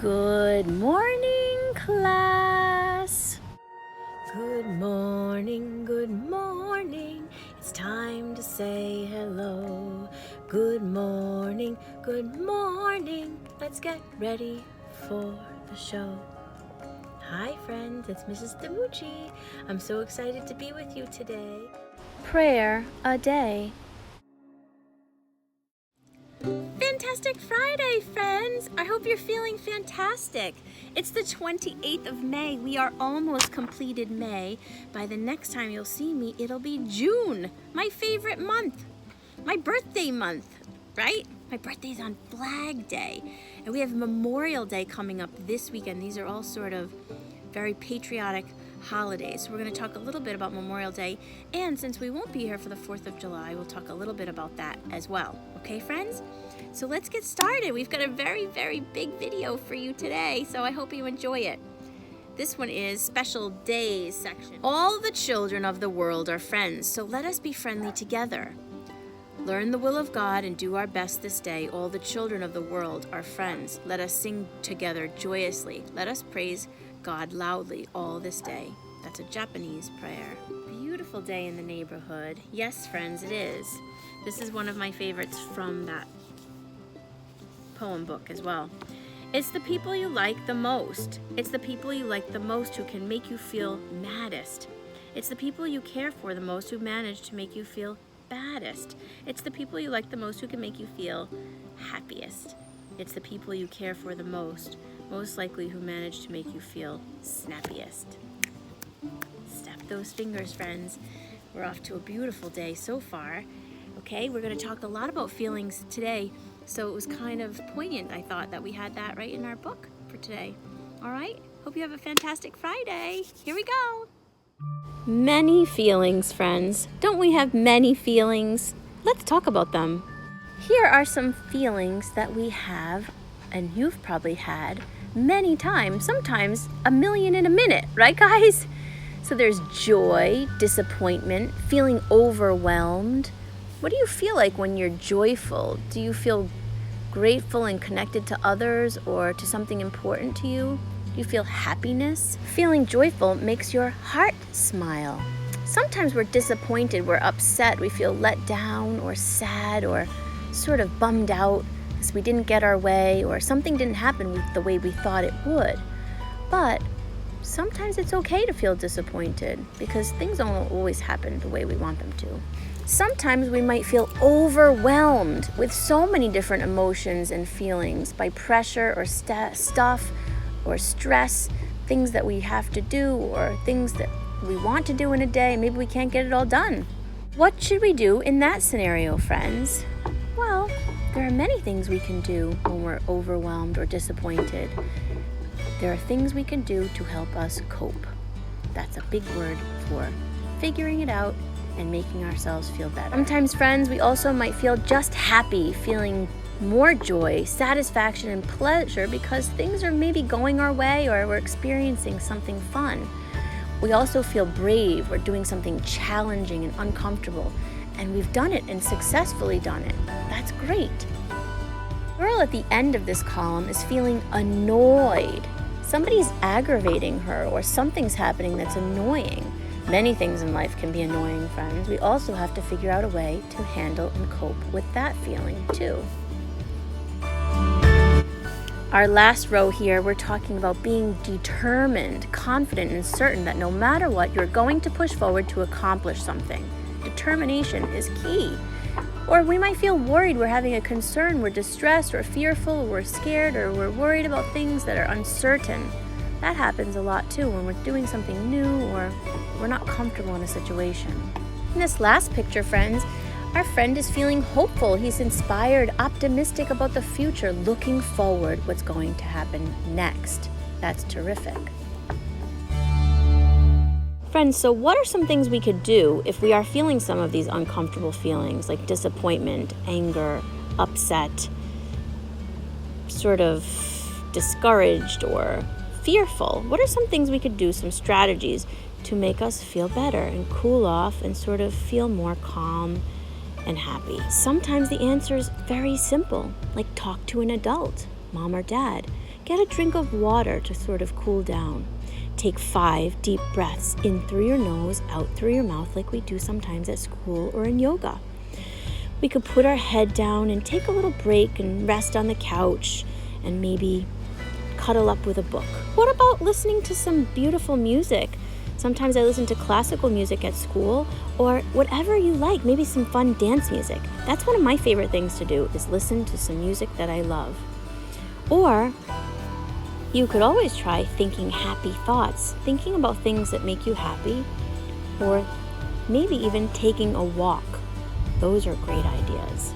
Good morning, class. Good morning. It's time to say hello. Good morning. Let's get ready for the show. Hi, friends, it's Mrs. Tamucci. I'm so excited to be with you today. Prayer a day. Fantastic Friday, friends! I hope you're feeling fantastic. It's the 28th of May. We are almost completed May. By the next time you'll see me, it'll be June, my favorite month, my birthday month, right? My birthday's on Flag Day, and we have Memorial Day coming up this weekend. These are all sort of very patriotic holidays. So we're going to talk a little bit about Memorial Day, and since we won't be here for the 4th of July, we'll talk a little bit about that as well. Okay, friends? So let's get started. We've got a very, very big video for you today, so I hope you enjoy it. This one is Special Days section. All the children of the world are friends, so let us be friendly together. Learn the will of God and do our best this day. All the children of the world are friends. Let us sing together joyously. Let us praise God loudly all this day. That's a Japanese prayer. Beautiful day in the neighborhood. Yes, friends, it is. This is one of my favorites from that poem book as well. It's the people you like the most. It's the people you like the most who can make you feel maddest. It's the people you care for the most who manage to make you feel baddest. It's the people you like the most who can make you feel happiest. It's the people you care for the most likely who manage to make you feel snappiest. Snap those fingers, friends. We're off to a beautiful day so far. Okay, we're going to talk a lot about feelings today, so it was kind of poignant, I thought, that we had that right in our book for today. All right, hope you have a fantastic Friday. Here we go. Many feelings, friends. Don't we have many feelings? Let's talk about them. Here are some feelings that we have, and you've probably had many times, sometimes a million in a minute, right, guys? So there's joy, disappointment, feeling overwhelmed. What do you feel like when you're joyful? Do you feel grateful and connected to others or to something important to you? Do you feel happiness? Feeling joyful makes your heart smile. Sometimes we're disappointed, we're upset, we feel let down or sad or sort of bummed out because we didn't get our way or something didn't happen the way we thought it would. But sometimes it's okay to feel disappointed because things don't always happen the way we want them to. Sometimes we might feel overwhelmed with so many different emotions and feelings by pressure or stuff or stress, things that we have to do or things that we want to do in a day. Maybe we can't get it all done. What should we do in that scenario, friends? Well, there are many things we can do when we're overwhelmed or disappointed. There are things we can do to help us cope. That's a big word for figuring it out and making ourselves feel better. Sometimes, friends, we also might feel just happy, feeling more joy, satisfaction, and pleasure because things are maybe going our way or we're experiencing something fun. We also feel brave. We're doing something challenging and uncomfortable, and we've done it and successfully done it. That's great. The girl at the end of this column is feeling annoyed. Somebody's aggravating her or something's happening that's annoying. Many things in life can be annoying, friends. We also have to figure out a way to handle and cope with that feeling too. Our last row here, we're talking about being determined, confident, and certain that no matter what, you're going to push forward to accomplish something. Determination is key. Or we might feel worried, we're having a concern, we're distressed or fearful, or we're scared, or we're worried about things that are uncertain. That happens a lot too when we're doing something new or we're not comfortable in a situation. In this last picture, friends, our friend is feeling hopeful. He's inspired, optimistic about the future, looking forward what's going to happen next. That's terrific. Friends, so what are some things we could do if we are feeling some of these uncomfortable feelings like disappointment, anger, upset, sort of discouraged or fearful? What are some things we could do, some strategies to make us feel better and cool off and sort of feel more calm and happy? Sometimes the answer is very simple, like talk to an adult, mom or dad. get a drink of water to sort of cool down. Take 5 deep breaths in through your nose, out through your mouth, like we do sometimes at school or in yoga. We could put our head down and take a little break and rest on the couch and maybe cuddle up with a book. What about listening to some beautiful music? Sometimes I listen to classical music at school, or whatever you like, maybe some fun dance music. That's one of my favorite things to do, is listen to some music that I love. Or you could always try thinking happy thoughts, thinking about things that make you happy, or maybe even taking a walk. Those are great ideas.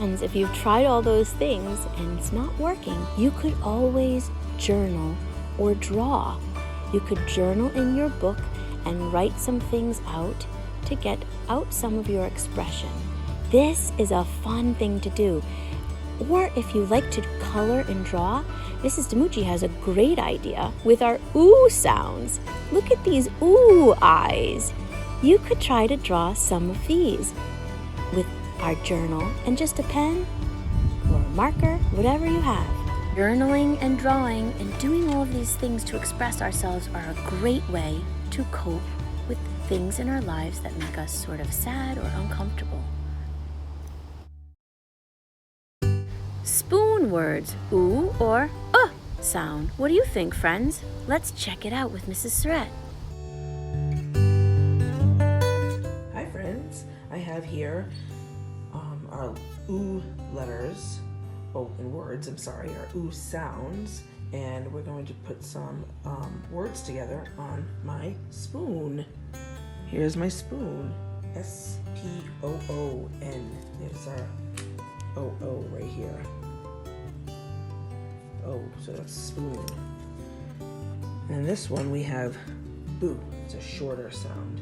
And if you've tried all those things and it's not working, you could always journal or draw. You could journal in your book and write some things out to get out some of your expression. This is a fun thing to do. Or if you like to color and draw, Mrs. Demucci has a great idea with our ooh sounds. Look at these ooh eyes. You could try to draw some of these with our journal and just a pen or a marker, whatever you have. Journaling and drawing and doing all of these things to express ourselves are a great way to cope with things in our lives that make us sort of sad or uncomfortable. Spoon words, ooh or sound. What do you think, friends? Let's check it out with Mrs. Surrette. Hi friends, I have here our ooh letters, in words, our ooh sounds, and we're going to put some words together on my spoon. Here's my spoon, S-P-O-O-N. There's our O-O right here. Oh, so that's spoon. And this one we have boo. It's a shorter sound.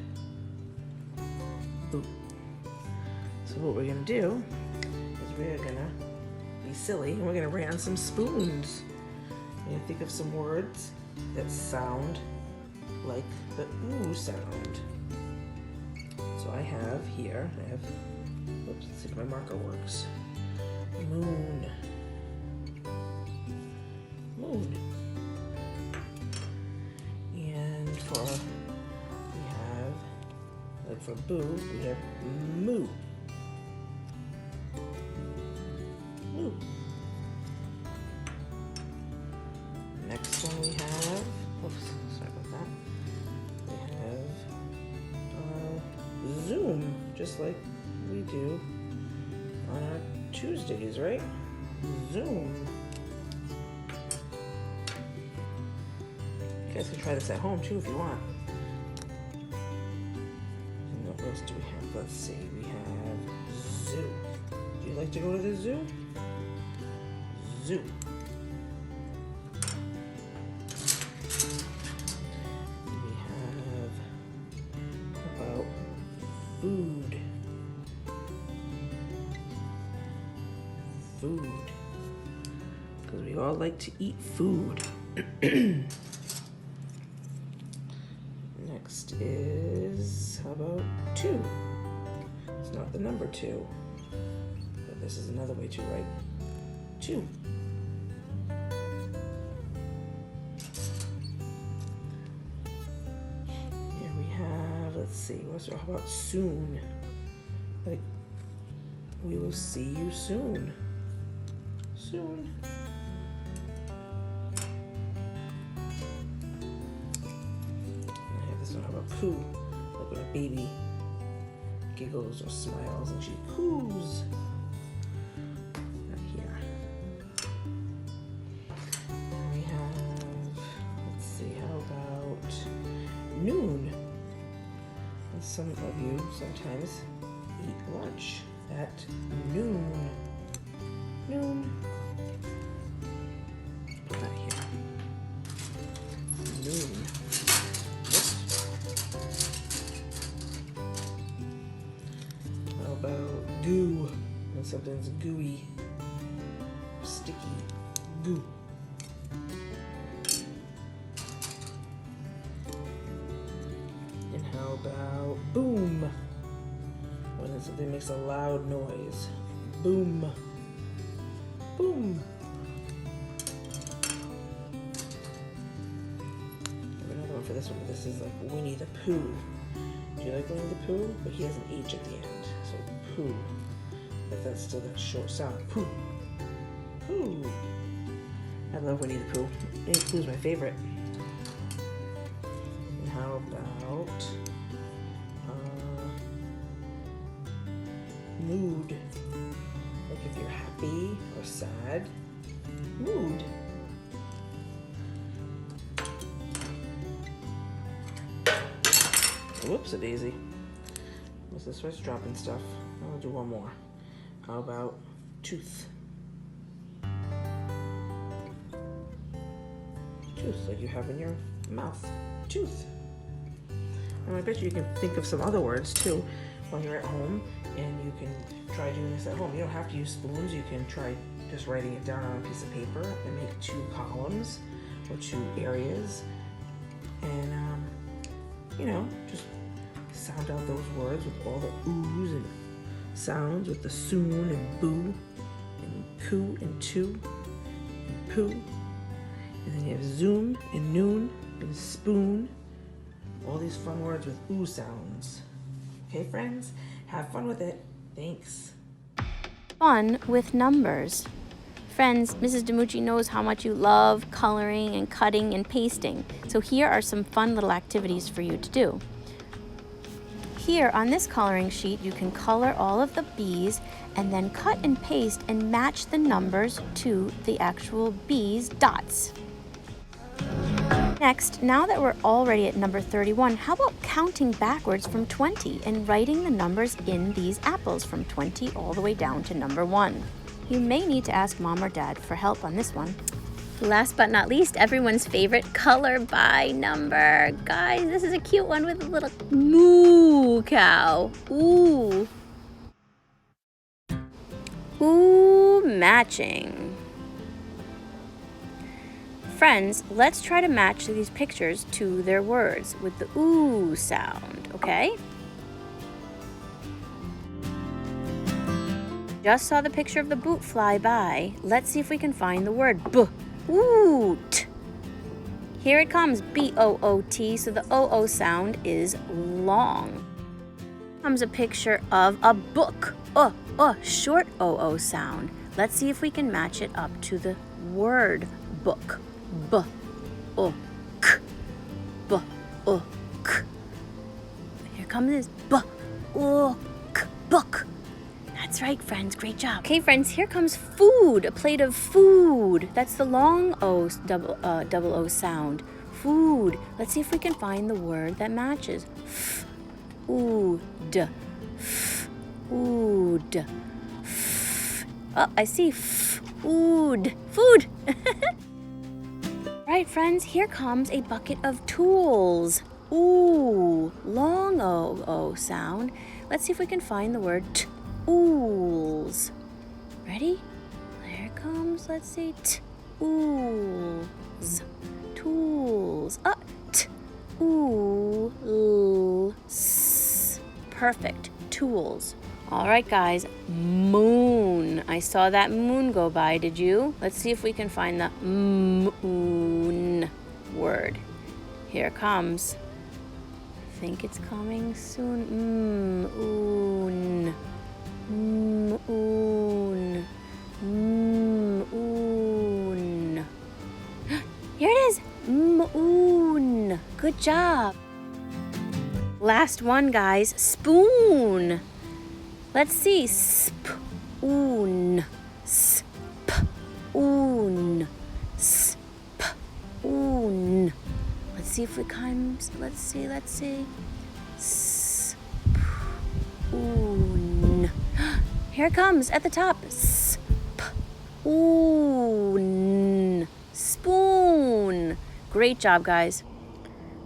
Boo. So what we're gonna do is we're gonna be silly and we're gonna write on some spoons. We're gonna think of some words that sound like the ooh sound. So I have here, oops, let's see if my marker works. Moon. Moon. And for boo, we have moo. Moo. Next one we have, oops, sorry about that. We have Zoom, just like we do on our Tuesdays, right? Zoom. You guys can try this at home too if you want. And what else do we have? Let's see. We have zoo. Do you like to go to the zoo? Zoo. We have about food. Food. Because we all like to eat food. Next is, how about 2? It's not the number 2, but this is another way to write 2. Here we have, let's see, how about soon? Like, we will see you soon. Soon. How about coo? Like when a baby giggles or smiles and she coos. Right here. And we have, let's see, how about noon? And some of you sometimes eat lunch at noon. Noon. Put that here. Noon. About goo, when something's gooey, sticky, goo. And how about boom, when something makes a loud noise, boom, boom. for this one, but this is like Winnie the Pooh. Do you like Winnie the Pooh? But he has an H at the end, so Pooh. But that's still that short sound. Pooh. Pooh. I love Winnie the Pooh. Winnie the Pooh's my favorite. And how about mood? Like if you're happy or sad. Mood. Whoops, a daisy. What's this? Where's dropping stuff? I'll do one more. How about tooth? Tooth, like you have in your mouth. Tooth. And I bet you can think of some other words too while you're at home, and you can try doing this at home. You don't have to use spoons. You can try just writing it down on a piece of paper and make 2 columns or 2 areas, and you know, just sound out those words with all the oohs and sounds, with the soon and boo and coo and too and poo. And then you have zoom and noon and spoon. All these fun words with ooh sounds. Okay, friends? Have fun with it. Thanks. Fun with numbers. Friends, Mrs. DiMucci knows how much you love coloring and cutting and pasting. So here are some fun little activities for you to do. Here on this coloring sheet, you can color all of the bees and then cut and paste and match the numbers to the actual bees' dots. Next, now that we're already at number 31, how about counting backwards from 20 and writing the numbers in these apples from 20 all the way down to number 1? You may need to ask Mom or Dad for help on this one. Last but not least, everyone's favorite color by number. Guys, this is a cute one with a little moo cow. Ooh. Ooh, matching. Friends, let's try to match these pictures to their words with the ooh sound, okay? Just saw the picture of the boot fly by. Let's see if we can find the word boot. Here it comes, B-O-O-T, so the O-O sound is long. Comes a picture of a book, short O-O sound. Let's see if we can match it up to the word book. B-O-K, B-O-K. Here comes this B-O-K, book. That's right, friends. Great job. Okay, friends, here comes food, a plate of food. That's the long O, double O sound. Food. Let's see if we can find the word that matches. Food. Food. Oh, I see. Food. Food. Right, friends, here comes a bucket of tools. Ooh, long O sound. Let's see if we can find the word tools. Ready? There it comes. Let's see. Tools. Tools. Tools. Perfect. Tools. All right, guys. Moon. I saw that moon go by. Did you? Let's see if we can find the moon word. Here it comes. I think it's coming soon. Moon. Moon. Moon. Here it is. Moon. Good job. Last one, guys. Spoon. Let's see. Spoon. Spoon. Spoon. Let's see if it comes. Let's see. Spoon. Here it comes at the top. Spoon. Spoon. Great job, guys.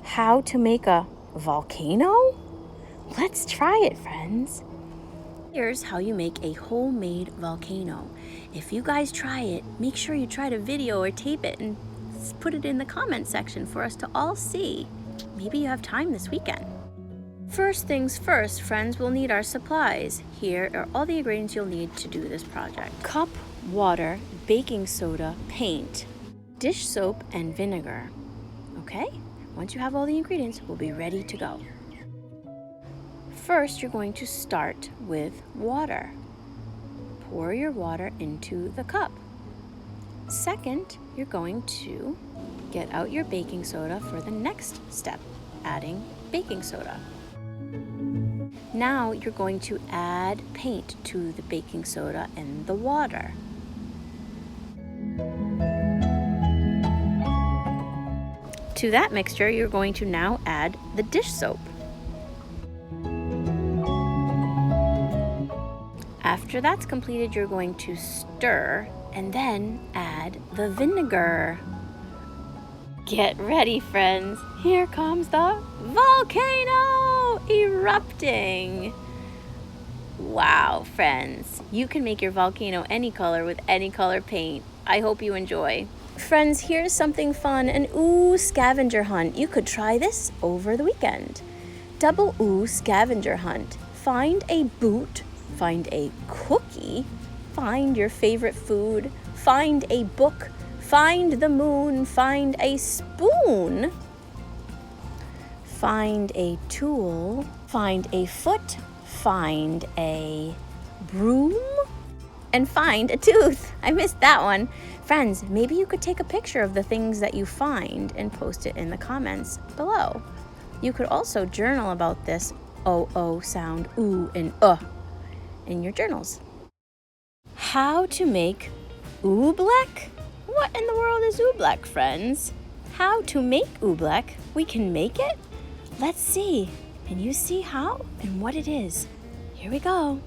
How to make a volcano? Let's try it, friends. Here's how you make a homemade volcano. If you guys try it, make sure you try to video or tape it and put it in the comment section for us to all see. Maybe you have time this weekend. First things first, friends, we'll need our supplies. Here are all the ingredients you'll need to do this project. Cup, water, baking soda, paint, dish soap, and vinegar. Okay? Once you have all the ingredients, we'll be ready to go. First, you're going to start with water. Pour your water into the cup. Second, you're going to get out your baking soda for the next step, adding baking soda. Now you're going to add paint to the baking soda and the water. To that mixture, you're going to now add the dish soap. After that's completed, you're going to stir and then add the vinegar. Get ready, friends. Here comes the volcano erupting. Wow, friends. You can make your volcano any color with any color paint. I hope you enjoy. Friends, here's something fun, an scavenger hunt. You could try this over the weekend. Double scavenger hunt. Find a boot, find a cookie, find your favorite food, find a book, find the moon, find a spoon, find a tool, find a foot, find a broom, and find a tooth. I missed that one. Friends, maybe you could take a picture of the things that you find and post it in the comments below. You could also journal about this O sound, ooh and in your journals. How to make bleck? What in the world is bleck, friends? How to make bleck? We can make it? Let's see. Can you see how and what it is? Here we go.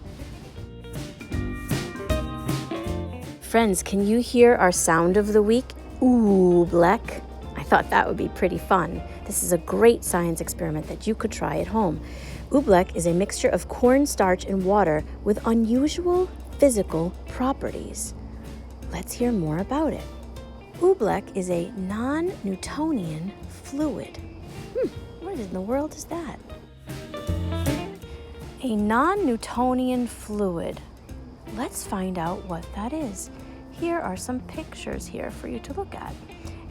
Friends, can you hear our sound of the week? Bleck. I thought that would be pretty fun. This is a great science experiment that you could try at home. Bleck is a mixture of cornstarch and water with unusual physical properties. Let's hear more about it. Bleck is a non-Newtonian fluid. What in the world is that? A non-Newtonian fluid. Let's find out what that is. Here are some pictures here for you to look at.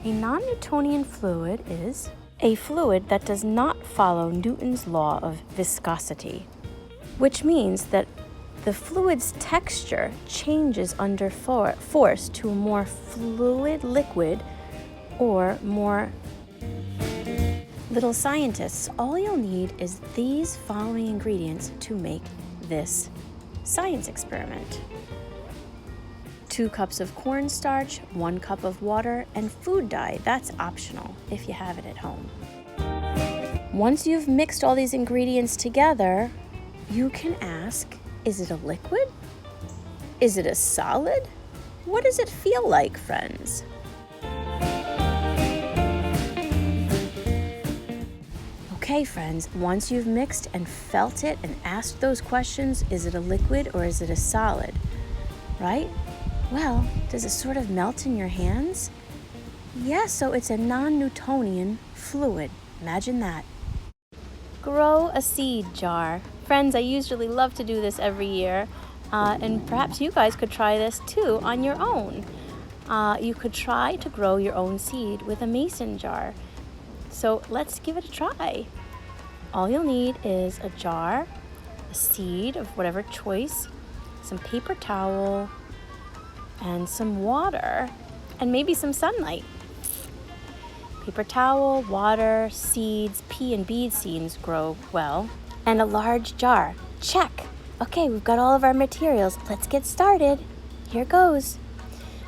A non-Newtonian fluid is a fluid that does not follow Newton's law of viscosity, which means that the fluid's texture changes under force to a more fluid liquid or more. Little scientists, all you'll need is these following ingredients to make this science experiment. 2 cups of cornstarch, 1 cup of water, and food dye. That's optional if you have it at home. Once you've mixed all these ingredients together, you can ask, is it a liquid? Is it a solid? What does it feel like, friends? Okay, friends, once you've mixed and felt it and asked those questions, is it a liquid or is it a solid, right? Well, does it sort of melt in your hands? Yeah, so it's a non-Newtonian fluid. Imagine that. Grow a seed jar. Friends, I usually love to do this every year, and perhaps you guys could try this too on your own. You could try to grow your own seed with a mason jar. So let's give it a try. All you'll need is a jar, a seed of whatever choice, some paper towel, and some water, and maybe some sunlight. Paper towel, water, seeds, pea and bead seeds grow well, and a large jar. Check. Okay, we've got all of our materials. Let's get started. Here goes.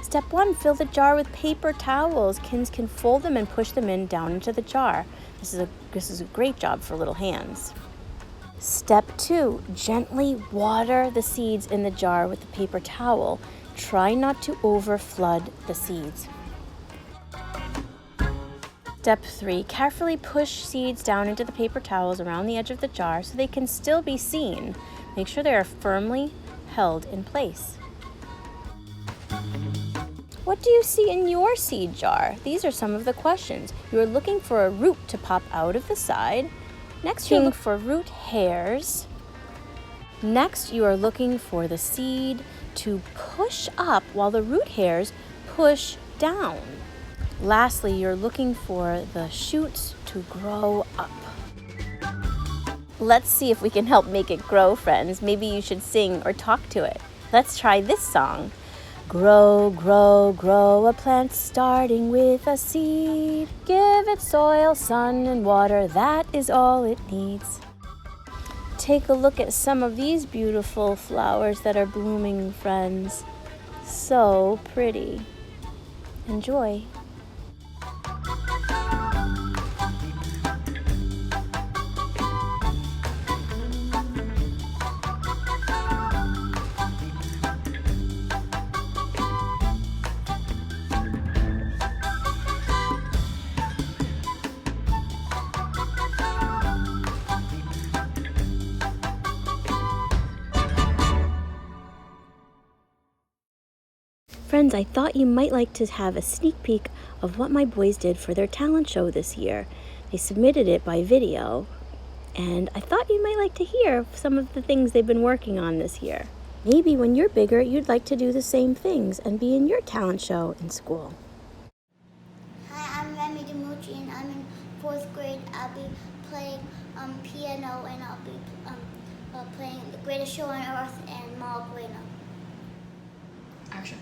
Step 1, fill the jar with paper towels. Kids can fold them and push them down into the jar. This is a great job for little hands. Step 2, gently water the seeds in the jar with the paper towel. Try not to overflood the seeds. Step 3, carefully push seeds down into the paper towels around the edge of the jar so they can still be seen. Make sure they are firmly held in place. What do you see in your seed jar? These are some of the questions. You are looking for a root to pop out of the side. Next, you're looking for root hairs. Next, you are looking for the seed to push up while the root hairs push down. Lastly, you're looking for the shoots to grow up. Let's see if we can help make it grow, friends. Maybe you should sing or talk to it. Let's try this song. Grow, grow, grow a plant starting with a seed. Give it soil, sun, and water. That is all it needs. Take a look at some of these beautiful flowers that are blooming, friends. So pretty. Enjoy. Friends, I thought you might like to have a sneak peek of what my boys did for their talent show this year. They submitted it by video, and I thought you might like to hear some of the things they've been working on this year. Maybe when you're bigger, you'd like to do the same things and be in your talent show in school. Hi, I'm Remy DiMucci, and I'm in 4th grade. I'll be playing piano, and I'll be playing The Greatest Show on Earth and Volcano. Action.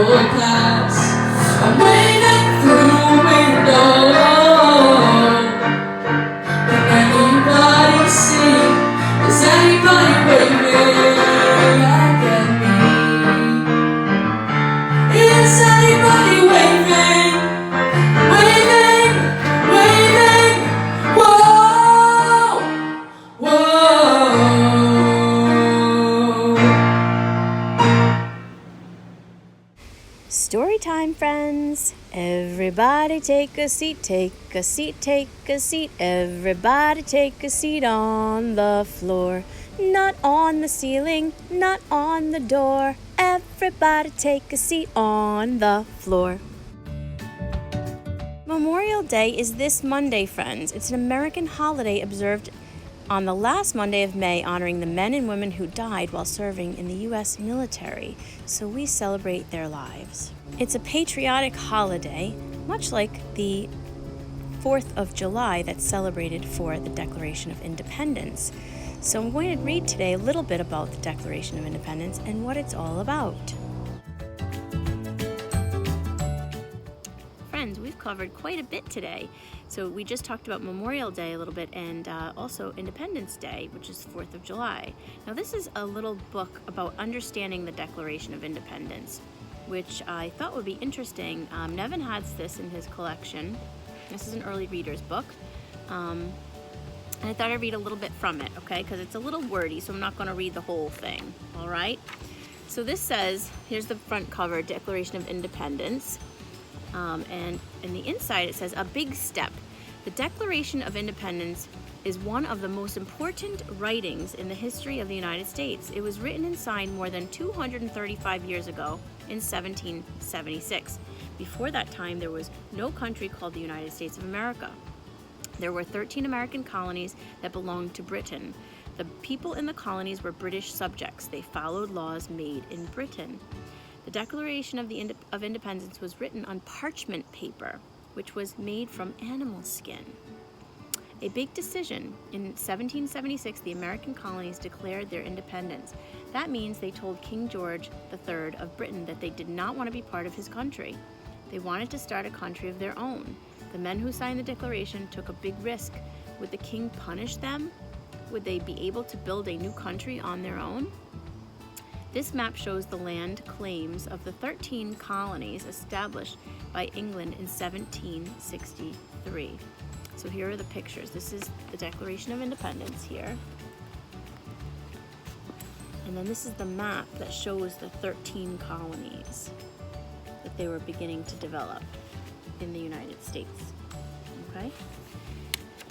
will pass. I'm waving through a window. Can anybody see? Is anybody waving at me? Is anybody waving? Waving, waving, whoa, whoa. Story time, friends. Everybody take a seat, take a seat, take a seat. Everybody take a seat on the floor. Not on the ceiling, not on the door. Everybody take a seat on the floor. Memorial Day is this Monday, friends. It's an American holiday observed on the last Monday of May, honoring the men and women who died while serving in the U.S. military, so we celebrate their lives. It's a patriotic holiday, much like the 4th of July that's celebrated for the Declaration of Independence. So I'm going to read today a little bit about the Declaration of Independence and what it's all about. Friends, we've covered quite a bit today. So we just talked about Memorial Day a little bit, and also Independence Day, which is 4th of July. Now this is a little book about understanding the Declaration of Independence, which I thought would be interesting. Nevin has this in his collection. This is an early reader's book. And I thought I'd read a little bit from it, okay? Because it's a little wordy, so I'm not going to read the whole thing, all right? So this says, here's the front cover, Declaration of Independence. And in the inside it says, a big step. The Declaration of Independence is one of the most important writings in the history of the United States. It was written and signed more than 235 years ago in 1776. Before that time, there was no country called the United States of America. There were 13 American colonies that belonged to Britain. The people in the colonies were British subjects. They followed laws made in Britain. The Declaration of Independence was written on parchment paper, which was made from animal skin. A big decision. In 1776, the American colonies declared their independence. That means they told King George III of Britain that they did not want to be part of his country. They wanted to start a country of their own. The men who signed the Declaration took a big risk. Would the king punish them? Would they be able to build a new country on their own? This map shows the land claims of the 13 colonies established by England in 1763. So here are the pictures. This is the Declaration of Independence here. And then this is the map that shows the 13 colonies that they were beginning to develop in the United States. Okay?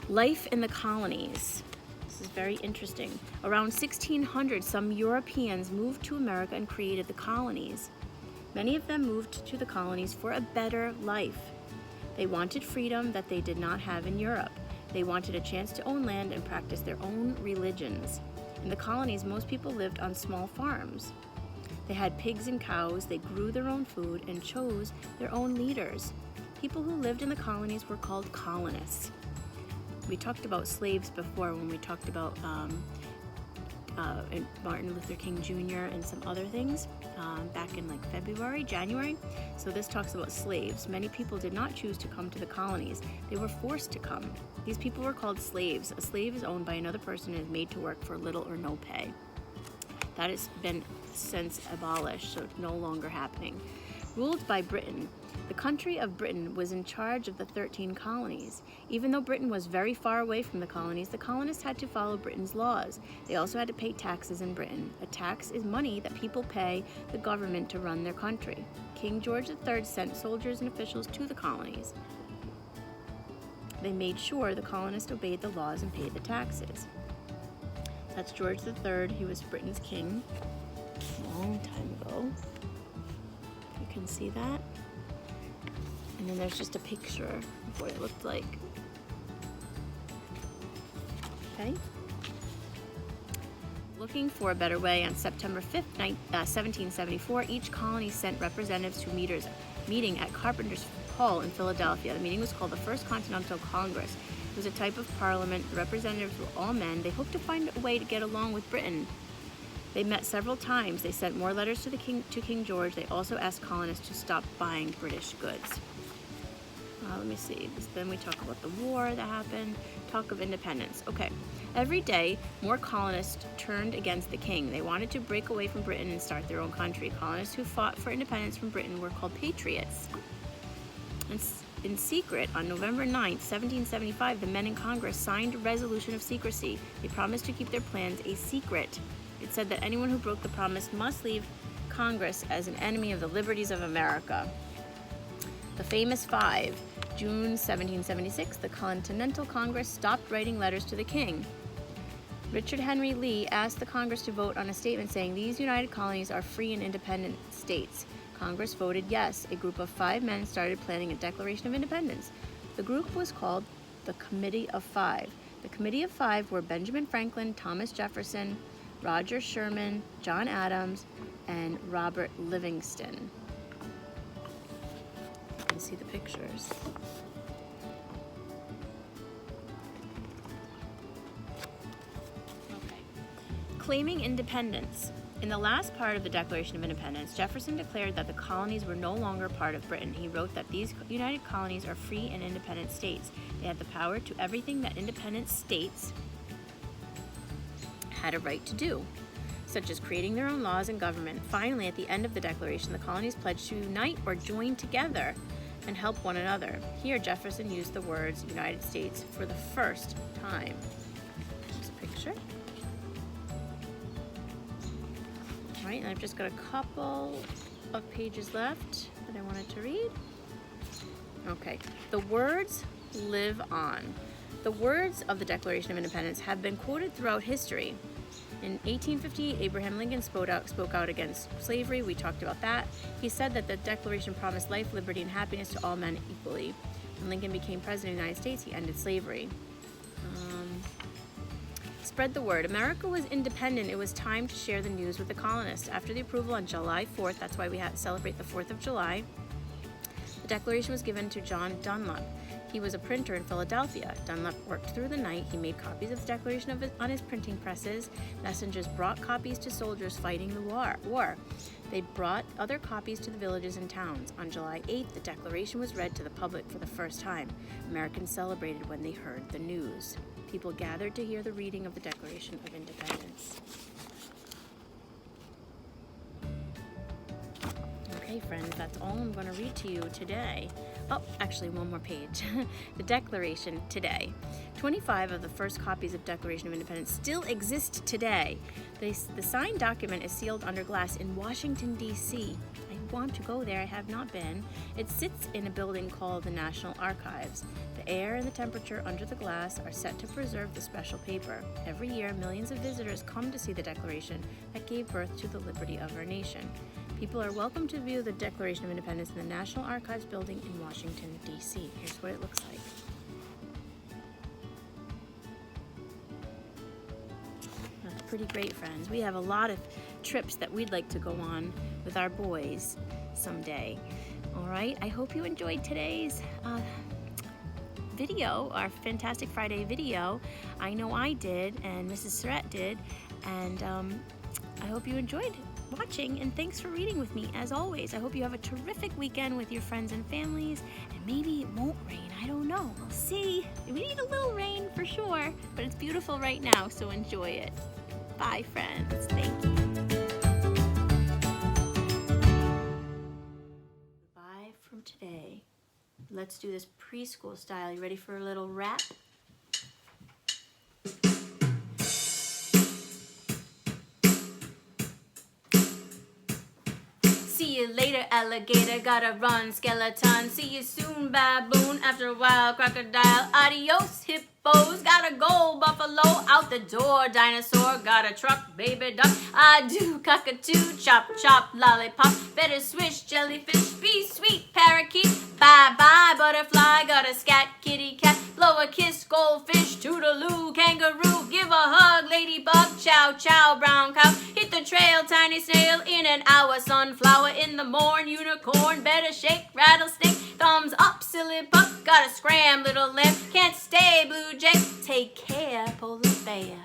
Life in the colonies. This is very interesting. Around 1600, some Europeans moved to America and created the colonies. Many of them moved to the colonies for a better life. They wanted freedom that they did not have in Europe. They wanted a chance to own land and practice their own religions. In the colonies, most people lived on small farms. They had pigs and cows, they grew their own food, and chose their own leaders. People who lived in the colonies were called colonists. We talked about slaves before when we talked about Martin Luther King Jr. and some other things back in like January. So this talks about slaves. Many people did not choose to come to the colonies. They were forced to come. These people were called slaves. A slave is owned by another person and is made to work for little or no pay. That has been since abolished, so it's no longer happening. Ruled by Britain. The country of Britain was in charge of the 13 colonies. Even though Britain was very far away from the colonists had to follow Britain's laws. They also had to pay taxes in Britain. A tax is money that people pay the government to run their country. King George III sent soldiers and officials to the colonies. They made sure the colonists obeyed the laws and paid the taxes. That's George III. He was Britain's king a long time ago. You can see that. And then there's just a picture of what it looked like. Okay. Looking for a better way, on September 5th, 1774, each colony sent representatives to meeting at Carpenter's Hall in Philadelphia. The meeting was called the First Continental Congress. It was a type of parliament. The representatives were all men. They hoped to find a way to get along with Britain. They met several times. They sent more letters to King George. They also asked colonists to stop buying British goods. Let me see. Then we talk about the war that happened. Talk of independence. Okay. Every day, more colonists turned against the king. They wanted to break away from Britain and start their own country. Colonists who fought for independence from Britain were called patriots. And in secret, on November 9th, 1775, the men in Congress signed a resolution of secrecy. They promised to keep their plans a secret. It said that anyone who broke the promise must leave Congress as an enemy of the liberties of America. The famous five. June 1776, the Continental Congress stopped writing letters to the king. Richard Henry Lee asked the Congress to vote on a statement saying these united colonies are free and independent states. Congress voted yes. A group of 5 men started planning a Declaration of Independence. The group was called the Committee of Five. The Committee of Five were Benjamin Franklin, Thomas Jefferson, Roger Sherman, John Adams, and Robert Livingston. You can see the pictures. Okay. Claiming independence. In the last part of the Declaration of Independence, Jefferson declared that the colonies were no longer part of Britain. He wrote that these united colonies are free and independent states. They had the power to everything that independent states had a right to do, such as creating their own laws and government. Finally, at the end of the Declaration, the colonies pledged to unite or join together and help one another. Here, Jefferson used the words United States for the first time. Here's a picture. All right, and I've just got a couple of pages left that I wanted to read. Okay, the words live on. The words of the Declaration of Independence have been quoted throughout history. In 1858, Abraham Lincoln spoke out against slavery. We talked about that. He said that the Declaration promised life, liberty, and happiness to all men equally. When Lincoln became president of the United States, he ended slavery. Spread the word. America was independent. It was time to share the news with the colonists. After the approval on July 4th, that's why we celebrate the 4th of July, the Declaration was given to John Dunlop. He was a printer in Philadelphia. Dunlop worked through the night. He made copies of the Declaration on his printing presses. Messengers brought copies to soldiers fighting the war. They brought other copies to the villages and towns. On July 8th, the Declaration was read to the public for the first time. Americans celebrated when they heard the news. People gathered to hear the reading of the Declaration of Independence. Okay, friends, that's all I'm going to read to you today. Oh, actually, one more page. The Declaration today. 25 of the first copies of Declaration of Independence still exist today. The signed document is sealed under glass in Washington, D.C. I want to go there. I have not been. It sits in a building called the National Archives. The air and the temperature under the glass are set to preserve the special paper. Every year, millions of visitors come to see the Declaration that gave birth to the liberty of our nation. People are welcome to view the Declaration of Independence in the National Archives building in Washington, D.C. Here's what it looks like. That's pretty great, friends. We have a lot of trips that we'd like to go on with our boys someday. All right, I hope you enjoyed today's video, our Fantastic Friday video. I know I did, and Mrs. Surrette did, and I hope you enjoyed watching, and thanks for reading with me as always. I hope you have a terrific weekend with your friends and families, and maybe it won't rain. I don't know. We'll see. We need a little rain for sure, but it's beautiful right now, so enjoy it. Bye, friends. Thank you. Bye from today. Let's do this preschool style. You ready for a little rap? See you later, alligator, gotta run, skeleton. See you soon, baboon, after a while, crocodile. Adios, hippos, gotta go, buffalo, out the door, dinosaur, got a truck, baby duck. I do cockatoo, chop, chop, lollipop. Better swish, jellyfish, be sweet, parakeet. Bye, bye, butterfly, got a scat, kitty cat. Blow a kiss, goldfish, toodaloo, kangaroo. Give a hug, ladybug, chow, chow, brown cow. Hit the trail, tiny snail, in an hour, sunflower. In the morn, unicorn, better shake, rattlesnake. Thumbs up, silly pup, gotta scram, little lamb. Can't stay, blue jay. Take care, polar bear.